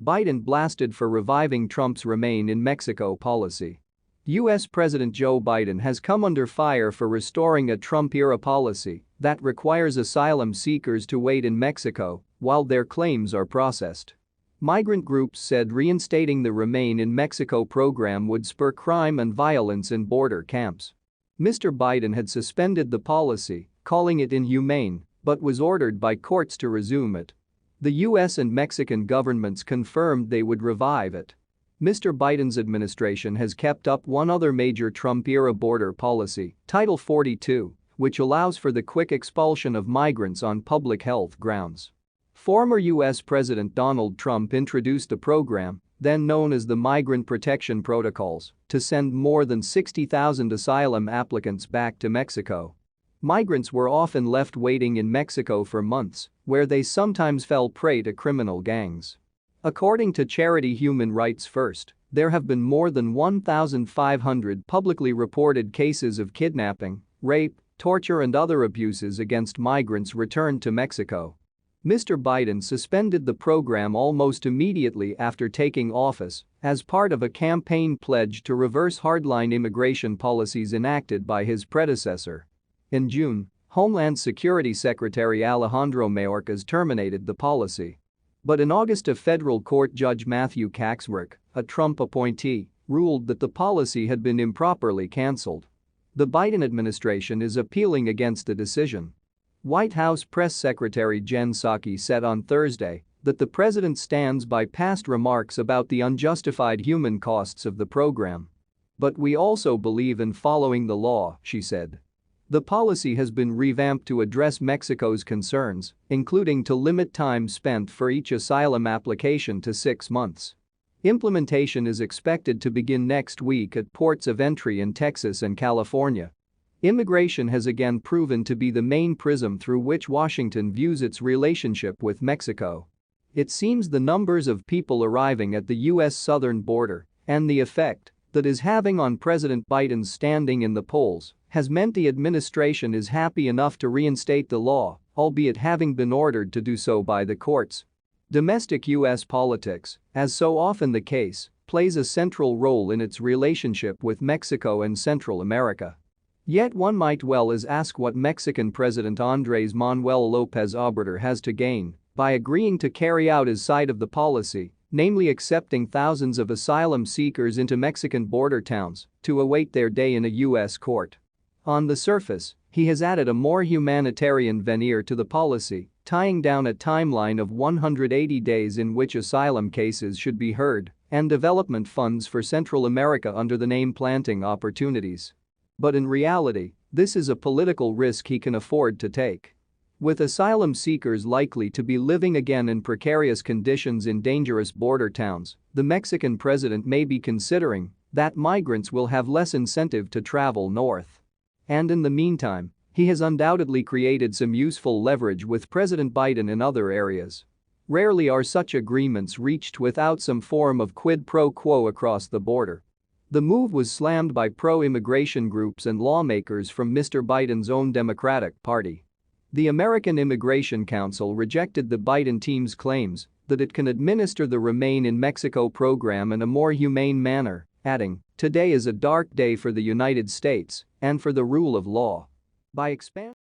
Biden blasted for reviving Trump's Remain in Mexico policy. U.S. President Joe Biden has come under fire for restoring a Trump-era policy that requires asylum seekers to wait in Mexico while their claims are processed. Migrant groups said reinstating the Remain in Mexico program would spur crime and violence in border camps. Mr. Biden had suspended the policy, calling it inhumane, but was ordered by courts to resume it. The U.S. and Mexican governments confirmed they would revive it. Mr. Biden's administration has kept up one other major Trump-era border policy, Title 42, which allows for the quick expulsion of migrants on public health grounds. Former U.S. President Donald Trump introduced a program, then known as the Migrant Protection Protocols, to send more than 60,000 asylum applicants back to Mexico. Migrants were often left waiting in Mexico for months, where they sometimes fell prey to criminal gangs. According to charity Human Rights First, there have been more than 1,500 publicly reported cases of kidnapping, rape, torture and other abuses against migrants returned to Mexico. Mr. Biden suspended the program almost immediately after taking office as part of a campaign pledge to reverse hardline immigration policies enacted by his predecessor. In June, Homeland Security Secretary Alejandro Mayorkas terminated the policy. But in August, a federal court judge Matthew Kacsmaryk, a Trump appointee, ruled that the policy had been improperly canceled. The Biden administration is appealing against the decision. White House Press Secretary Jen Psaki said on Thursday that the president stands by past remarks about the unjustified human costs of the program. But we also believe in following the law, she said. The policy has been revamped to address Mexico's concerns, including to limit time spent for each asylum application to 6 months. Implementation is expected to begin next week at ports of entry in Texas and California. Immigration has again proven to be the main prism through which Washington views its relationship with Mexico. It seems the numbers of people arriving at the U.S. southern border and the effect that is having on President Biden's standing in the polls has meant the administration is happy enough to reinstate the law, albeit having been ordered to do so by the courts. Domestic U.S. politics, as so often the case, plays a central role in its relationship with Mexico and Central America. Yet one might well ask what Mexican President Andrés Manuel López Obrador has to gain by agreeing to carry out his side of the policy, namely accepting thousands of asylum seekers into Mexican border towns to await their day in a U.S. court. On the surface, he has added a more humanitarian veneer to the policy, tying down a timeline of 180 days in which asylum cases should be heard and development funds for Central America under the name Planting Opportunities. But in reality, this is a political risk he can afford to take. With asylum seekers likely to be living again in precarious conditions in dangerous border towns, the Mexican president may be considering that migrants will have less incentive to travel north. And in the meantime, he has undoubtedly created some useful leverage with President Biden in other areas. Rarely are such agreements reached without some form of quid pro quo across the border. The move was slammed by pro-immigration groups and lawmakers from Mr. Biden's own Democratic Party. The American Immigration Council rejected the Biden team's claims that it can administer the Remain in Mexico program in a more humane manner, adding, "Today is a dark day for the United States and for the rule of law." By expanding